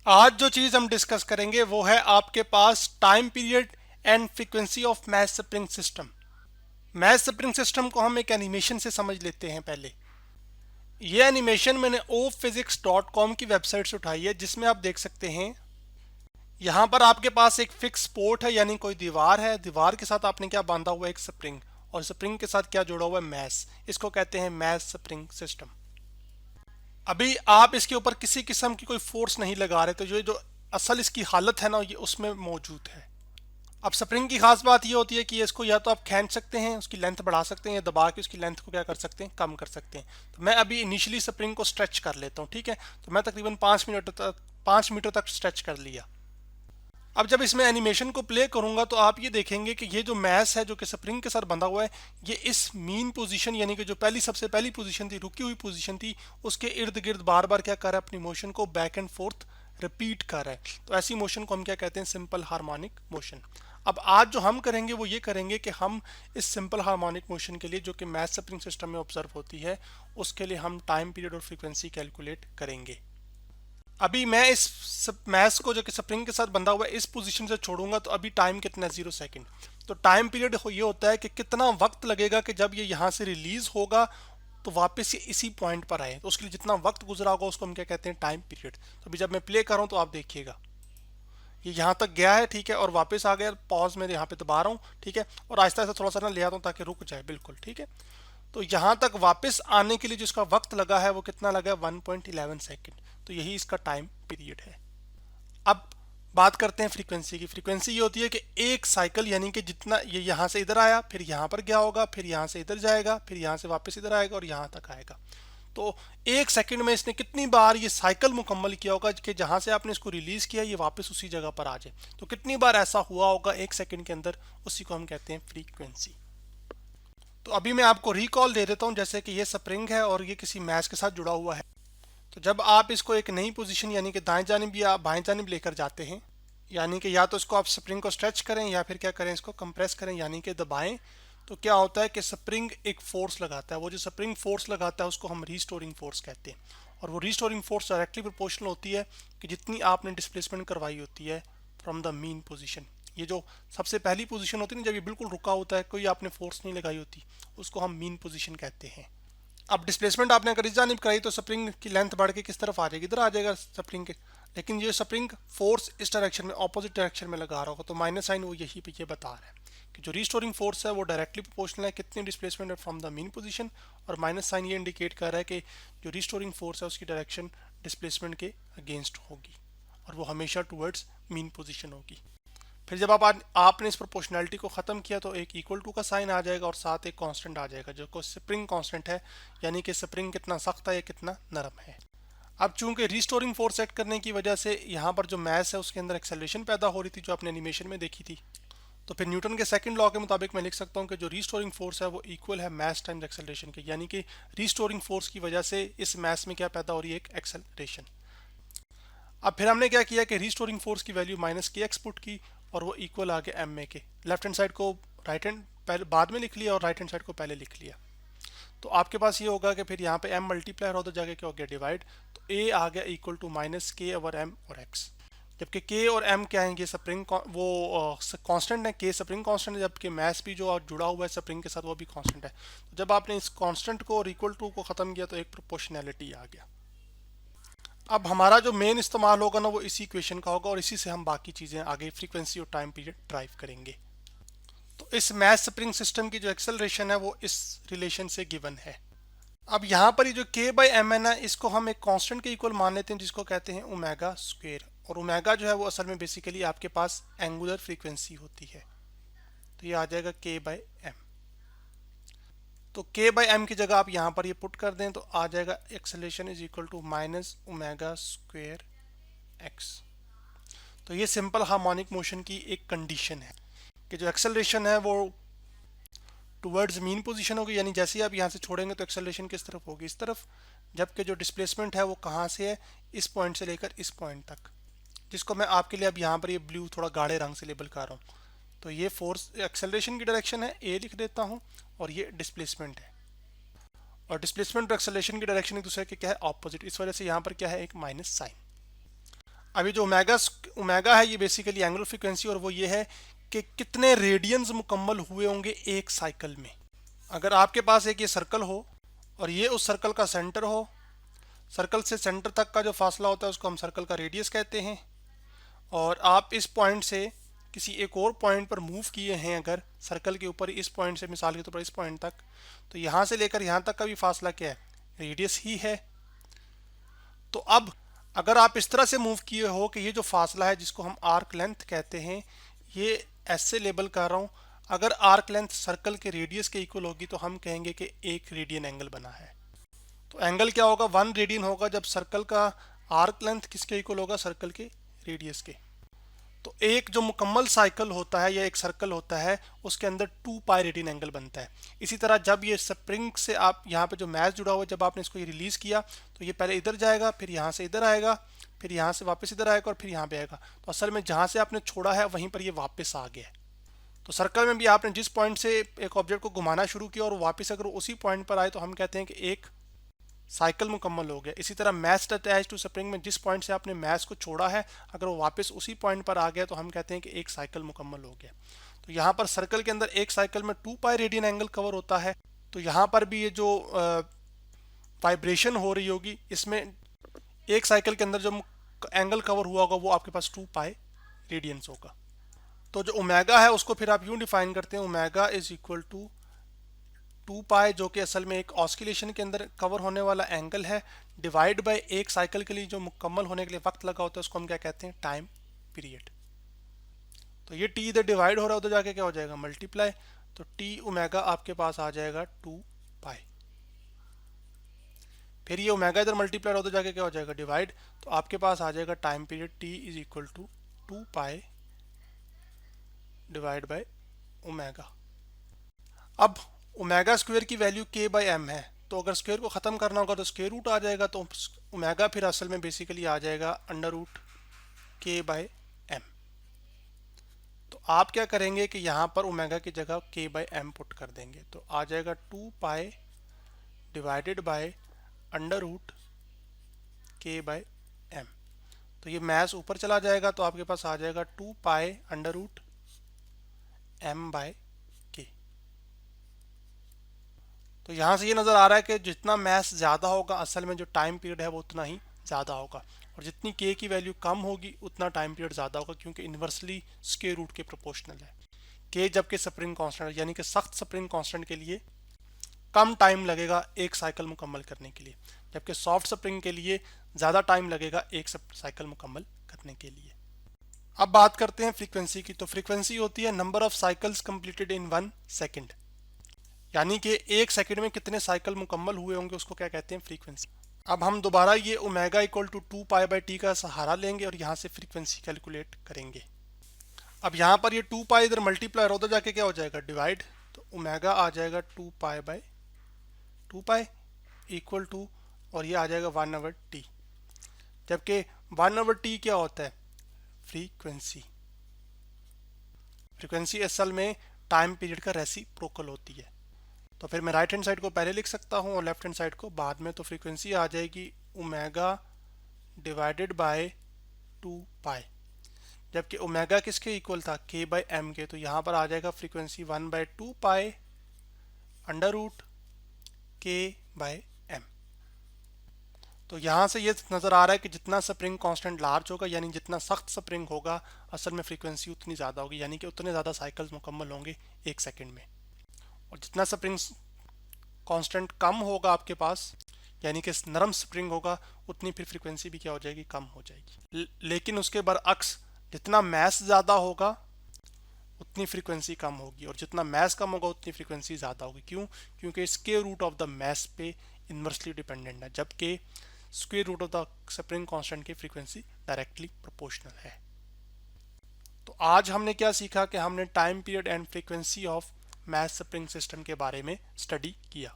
आज जो चीज हम डिस्कस करेंगे वो है आपके पास time period and frequency of mass spring system. Mass spring system को हम एक एनिमेशन से समझ लेते हैं। पहले ये एनिमेशन मैंने ophysics.com की वेबसाइट से उठाई है, जिसमें आप देख सकते हैं यहाँ पर आपके पास एक फिक्स पोर्ट है, यानी कोई दीवार है। दीवार के साथ आपने क्या बांधा हुआ है, एक स्प्रिंग, और स्प्रिंग के साथ क्या जोड़ा हुआ है, मैथ। इसको कहते हैं मैथ स्प्रिंग सिस्टम। अभी आप इसके ऊपर किसी किस्म की कोई फोर्स नहीं लगा रहे, तो जो असल इसकी हालत है ना, ये उसमें मौजूद है। अब स्प्रिंग की खास बात ये होती है कि इसको या तो आप खींच सकते हैं, उसकी लेंथ बढ़ा सकते हैं, या दबा के उसकी लेंथ को क्या कर सकते हैं, कम कर सकते हैं। तो मैं अभी इनिशियली स्प्रिंग को स्ट्रेच कर लेता हूँ, ठीक है। तो मैं तकरीबन 5 मीटर तक स्ट्रेच कर लिया। अब जब इसमें एनिमेशन को प्ले करूंगा तो आप ये देखेंगे कि ये जो मैस है जो कि स्प्रिंग के साथ बंधा हुआ है, ये इस मीन पोजीशन यानी कि जो सबसे पहली पोजीशन थी, रुकी हुई पोजीशन थी, उसके इर्द गिर्द बार बार क्या कर रहा है, अपनी मोशन को बैक एंड फोर्थ रिपीट कर रहा है। तो ऐसी मोशन को हम क्या कहते हैं, सिंपल हार्मोनिक मोशन। अब आज जो हम करेंगे वो ये करेंगे कि हम इस सिंपल हार्मोनिक मोशन के लिए, जो कि मैथ स्प्रिंग सिस्टम में ऑब्जर्व होती है, उसके लिए हम टाइम पीरियड और फ्रीक्वेंसी कैलकुलेट करेंगे। अभी मैं इस मैस को जो कि स्प्रिंग के साथ बंधा हुआ है, इस पोजीशन से छोड़ूंगा तो अभी टाइम कितना है, 0 सेकेंड। तो टाइम पीरियड ये होता है कि कितना वक्त लगेगा कि जब ये यहाँ से रिलीज होगा तो वापस ये इसी पॉइंट पर आए। तो उसके लिए जितना वक्त गुजरा होगा उसको हम क्या कहते हैं, टाइम पीरियड। तो अभी जब मैं प्ले कर रहा हूँ तो आप देखिएगा, ये यहाँ तक गया है, ठीक है, और वापस आ गया। पॉज में यहाँ पे दबा रहा हूँ, ठीक है, और आहिस्ता आहिस्ता थोड़ा सा ना ले आता हूँ ताकि रुक जाए, बिल्कुल ठीक है। तो यहाँ तक वापस आने के लिए जिसका वक्त लगा है वो कितना लगा है, 1.11 सेकेंड। तो यही इसका टाइम पीरियड है। अब बात करते हैं फ्रीक्वेंसी की। फ्रीक्वेंसी ये होती है कि एक साइकिल, यानी कि जितना ये यहाँ से इधर आया, फिर यहाँ पर गया होगा, फिर यहाँ से इधर जाएगा, फिर यहाँ से वापस इधर आएगा और यहाँ तक आएगा। तो 1 सेकंड में इसने कितनी बार ये साइकिल मुकम्मल किया होगा कि जहाँ से आपने इसको रिलीज किया ये वापस उसी जगह पर आ जाए। तो कितनी बार ऐसा हुआ होगा 1 सेकंड के अंदर, उसी को हम कहते हैं फ्रीक्वेंसी। तो अभी मैं आपको रिकॉल दे देता हूँ, जैसे कि ये स्प्रिंग है और ये किसी मैच के साथ जुड़ा हुआ है। तो जब आप इसको एक नई पोजीशन यानी कि दाएं जानिब या बाएं जानिब लेकर जाते हैं, यानी कि या तो इसको आप स्प्रिंग को स्ट्रेच करें या फिर क्या करें, इसको कंप्रेस करें यानी कि दबाएं, तो क्या होता है कि स्प्रिंग एक फोर्स लगाता है। वो जो स्प्रिंग फोर्स लगाता है उसको हम रीस्टोरिंग फोर्स कहते हैं। और वो रीस्टोरिंग फोर्स डायरेक्टली प्रोपोर्शनल होती है कि जितनी आपने डिस्प्लेसमेंट करवाई होती है फ्रॉम द मीन पोजीशन। ये जो सबसे पहली पोजीशन होती है ना, जब ये बिल्कुल रुका होता है, कोई आपने फोर्स नहीं लगाई होती, उसको हम मीन पोजीशन कहते हैं। अब डिस्प्लेसमेंट आपने अगर इस जानिब कराई तो स्प्रिंग की लेंथ बढ़ के किस तरफ आ जाएगी, इधर आ जाएगा स्प्रिंग के। लेकिन ये स्प्रिंग फोर्स इस डायरेक्शन में, ऑपोजिट डायरेक्शन में लगा रहा होगा, तो माइनस साइन वो यही पे ये बता रहा है कि जो रीस्टोरिंग फोर्स है वो डायरेक्टली प्रोपोर्शनल है कितनी डिस्प्लेसमेंट है फ्रॉम द मीन पोजीशन। और माइनस साइन ये इंडिकेट कर रहा है कि जो रीस्टोरिंग फोर्स है उसकी डायरेक्शन डिस्प्लेसमेंट के अगेंस्ट होगी और वो हमेशा टूवर्ड्स मीन पोजीशन होगी। फिर जब आपने इस प्रोपोर्शनैलिटी को ख़त्म किया तो एक इक्वल टू का साइन आ जाएगा और साथ एक कांस्टेंट आ जाएगा जो को स्प्रिंग कांस्टेंट है, यानी कि स्प्रिंग कितना सख्त है या कितना नरम है। अब चूंकि रिस्टोरिंग फोर्स सेट करने की वजह से यहाँ पर जो मैस है उसके अंदर एक्सेलरेशन पैदा हो रही थी जो आपने एनिमेशन में देखी थी, तो फिर न्यूटन के सेकंड लॉ के मुताबिक मैं लिख सकता हूँ कि जो रिस्टोरिंग फोर्स है वो इक्वल है मैस टाइम्स एक्सेलरेशन के, यानी कि रिस्टोरिंग फोर्स की वजह से इस मैस में क्या पैदा हो रही है, एक एक्सेलरेशन। अब फिर हमने क्या किया कि रिस्टोरिंग फोर्स की वैल्यू माइनस के एक्स पुट की और वो इक्वल आ गया एम में के। लेफ्ट हैंड साइड को राइट हैंड पहले बाद में लिख लिया और राइट हैंड साइड को पहले लिख लिया। तो आपके पास ये होगा कि फिर यहाँ पे m मल्टीप्लायर हो तो जाके क्या हो गया, डिवाइड। तो a आ गया इक्वल टू माइनस के ओवर m और x। जबकि k और m क्या है, ये स्प्रिंग वो कांस्टेंट है, k स्प्रिंग कांस्टेंट है, जबकि मैस भी जो जुड़ा हुआ है स्प्रिंग के साथ वो भी कांस्टेंट है। तो जब आपने इस कांस्टेंट को और इक्वल टू को ख़त्म किया तो एक प्रोपोर्शनैलिटी आ गया। अब हमारा जो मेन इस्तेमाल होगा ना वो इसी इक्वेशन का होगा और इसी से हम बाकी चीज़ें आगे फ्रीक्वेंसी और टाइम पीरियड ड्राइव करेंगे। तो इस मैथ स्प्रिंग सिस्टम की जो एक्सेलरेशन है वो इस रिलेशन से गिवन है। अब यहाँ पर ये जो k बाई एम एन है इसको हम एक कांस्टेंट के इक्वल मान लेते हैं जिसको कहते हैं ओमेगा स्क्वायर। और ओमेगा जो है वो असल में बेसिकली आपके पास एंगुलर फ्रीक्वेंसी होती है। तो ये आ जाएगा k बाई एम। तो k बाई एम की जगह आप यहाँ पर ये पुट कर दें तो आ जाएगा acceleration is equal to minus omega square x. तो ये सिंपल हार्मोनिक मोशन की एक कंडीशन है कि जो एक्सेलरेशन है वो टुवर्ड्स मीन पोजीशन होगी, यानी जैसे ही आप यहाँ से छोड़ेंगे तो एक्सेलरेशन किस तरफ होगी, इस तरफ। जबकि जो डिस्प्लेसमेंट है वो कहाँ से है, इस पॉइंट से लेकर इस पॉइंट तक, जिसको मैं आपके लिए अब यहाँ पर ये ब्लू थोड़ा गाढ़े रंग से लेबल कर रहा हूँ। तो ये फोर्स एक्सेलरेशन की डायरेक्शन है, ए लिख देता हूँ, और ये डिस्प्लेसमेंट है। और डिस्प्लेसमेंट और एक्सेलरेशन की डायरेक्शन एक दूसरे के क्या है, ऑपोजिट। इस वजह से यहाँ पर क्या है, एक माइनस साइन। अभी जो ओमेगा है ये बेसिकली एंगुलर फ्रीक्वेंसी, और वो ये है कि कितने रेडियंस मुकम्मल हुए होंगे एक साइकिल में। अगर आपके पास एक ये सर्कल हो और ये उस सर्कल का सेंटर हो, सर्कल से सेंटर तक का जो फासला होता है उसको हम सर्कल का रेडियस कहते हैं, और आप इस पॉइंट से किसी एक और पॉइंट पर मूव किए हैं अगर सर्कल के ऊपर, इस पॉइंट से मिसाल के तौर पर इस पॉइंट तक, तो यहाँ से लेकर यहाँ तक का भी फासला क्या है, रेडियस ही है। तो अब अगर आप इस तरह से मूव किए हो कि ये जो फासला है जिसको हम आर्क लेंथ कहते हैं, ये ऐसे लेबल कर रहा हूँ, अगर आर्क लेंथ सर्कल के रेडियस के इक्वल होगी तो हम कहेंगे कि 1 रेडियन एंगल बना है। तो एंगल क्या होगा, 1 रेडियन होगा जब सर्कल का आर्क लेंथ किसके इक्वल होगा, सर्कल के रेडियस के। तो एक जो मुकम्मल साइकिल होता है या एक सर्कल होता है उसके अंदर 2 पाई रेडियन एंगल बनता है। इसी तरह जब ये स्प्रिंग से आप यहाँ पे जो मैच जुड़ा हुआ है, जब आपने इसको ये रिलीज किया तो ये पहले इधर जाएगा, फिर यहाँ से इधर आएगा, फिर यहाँ से वापस इधर आएगा और फिर यहाँ पे आएगा। तो असल में जहाँ से आपने छोड़ा है वहीं पर ये वापस आ गया है। तो सर्कल में भी आपने जिस पॉइंट से एक ऑब्जेक्ट को घुमाना शुरू किया और वापस अगर उसी पॉइंट पर आए तो हम कहते हैं कि एक साइकिल मुकम्मल हो गया। इसी तरह मैच अटैच टू स्प्रिंग में जिस पॉइंट से आपने मैच को छोड़ा है अगर वो वापस उसी पॉइंट पर आ गया तो हम कहते हैं कि एक साइकिल मुकम्मल हो गया। तो यहाँ पर सर्कल के अंदर एक साइकिल में 2 पाई रेडियन एंगल कवर होता है। तो यहाँ पर भी ये जो वाइब्रेशन हो रही होगी इसमें एक साइकिल के अंदर जो एंगल कवर हुआ होगा वो आपके पास 2 पाई रेडियंस होगा। तो जो ओमेगा है उसको फिर आप यूँ डिफाइन करते हैं, ओमेगा इज इक्वल टू 2 पाई, जो कि असल में एक ऑस्किलेशन के अंदर कवर होने वाला एंगल है, डिवाइड बाय एक साइकिल के लिए जो मुकम्मल होने के लिए वक्त लगा होता है उसको हम क्या कहते हैं, टाइम पीरियड। तो ये टी इधर डिवाइड हो रहा है, उधर जाके क्या हो जाएगा, मल्टीप्लाई। तो टी ओमेगा आपके पास आ जाएगा 2 पाई, फिर ये ओमेगा इधर मल्टीप्लाई उधर जाके क्या हो जाएगा, डिवाइड। तो आपके पास आ जाएगा time period T is equal to 2 pi divide by omega. अब ओमेगा स्क्वायर की वैल्यू के बाई एम है, तो अगर स्क्वायर को ख़त्म करना होगा तो स्क्वायर रूट आ जाएगा, तो ओमेगा फिर असल में बेसिकली आ जाएगा under root k by m. तो आप क्या करेंगे कि यहाँ पर ओमेगा की जगह के बाई एम पुट कर देंगे, तो आ जाएगा 2 pi divided by under root k by m. तो ये मैथ्स ऊपर चला जाएगा तो आपके पास आ जाएगा 2 pi under root m by k. तो यहाँ से ये नज़र आ रहा है कि जितना मैथ्स ज़्यादा होगा असल में जो टाइम पीरियड है वो उतना ही ज़्यादा होगा, और जितनी के की वैल्यू कम होगी उतना टाइम पीरियड ज़्यादा होगा, क्योंकि इन्वर्सली स्क्वायर रूट के प्रोपोर्शनल है। के जबकि स्प्रिंग कांस्टेंट यानी कि सख्त स्प्रिंग कांस्टेंट के लिए कम टाइम लगेगा एक साइकिल मुकम्मल करने के लिए, जबकि सॉफ्ट स्प्रिंग के लिए ज़्यादा टाइम लगेगा एक साइकिल मुकम्मल करने के लिए। अब बात करते हैं फ्रीक्वेंसी की। तो फ्रीक्वेंसी होती है number of cycles completed in 1 second, यानी कि एक सेकंड में कितने साइकिल मुकम्मल हुए होंगे उसको क्या कहते हैं, फ्रीक्वेंसी। अब हम दोबारा ये omega equal to 2 pi by T का सहारा लेंगे और यहाँ से फ्रीक्वेंसी कैलकुलेट करेंगे। अब यहाँ पर ये 2 पाई इधर मल्टीप्लाई उधर जाके क्या हो जाएगा, डिवाइड। तो ओमेगा आ जाएगा 2 pi by 2 pi equal to, और ये आ जाएगा 1/t, जबकि 1/t क्या होता है, फ्रीक्वेंसी। फ्रीक्वेंसी असल में टाइम पीरियड का रेसिप्रोकल होती है। तो फिर मैं राइट हैंड साइड को पहले लिख सकता हूँ और लेफ्ट हैंड साइड को बाद में। तो फ्रीक्वेंसी आ जाएगी ओमेगा डिवाइडेड बाय 2 पाई, जबकि ओमेगा किसके इक्वल था, के बाई एम के। तो यहाँ पर आ जाएगा frequency 1/2 pi under root k by m. तो यहाँ से ये नज़र आ रहा है कि जितना स्प्रिंग कांस्टेंट लार्ज होगा, यानी जितना सख्त स्प्रिंग होगा, असल में फ्रीक्वेंसी उतनी ज़्यादा होगी, यानी कि उतने ज़्यादा साइकिल्स मुकम्मल होंगे एक सेकंड में। और जितना स्प्रिंग कांस्टेंट कम होगा आपके पास, यानी कि नरम स्प्रिंग होगा, उतनी फिर फ्रीक्वेंसी भी क्या हो जाएगी, कम हो जाएगी। लेकिन उसके बरअक्स जितना मैस ज़्यादा होगा उतनी फ्रीक्वेंसी कम होगी, और जितना मैस कम होगा उतनी फ्रीक्वेंसी ज़्यादा होगी। क्यों, क्योंकि square root of the mass पे इन्वर्सली डिपेंडेंट है, जबकि square root of the spring constant की फ्रीक्वेंसी डायरेक्टली प्रोपोर्शनल है। तो आज हमने क्या सीखा कि हमने time period and frequency of mass spring system के बारे में स्टडी किया।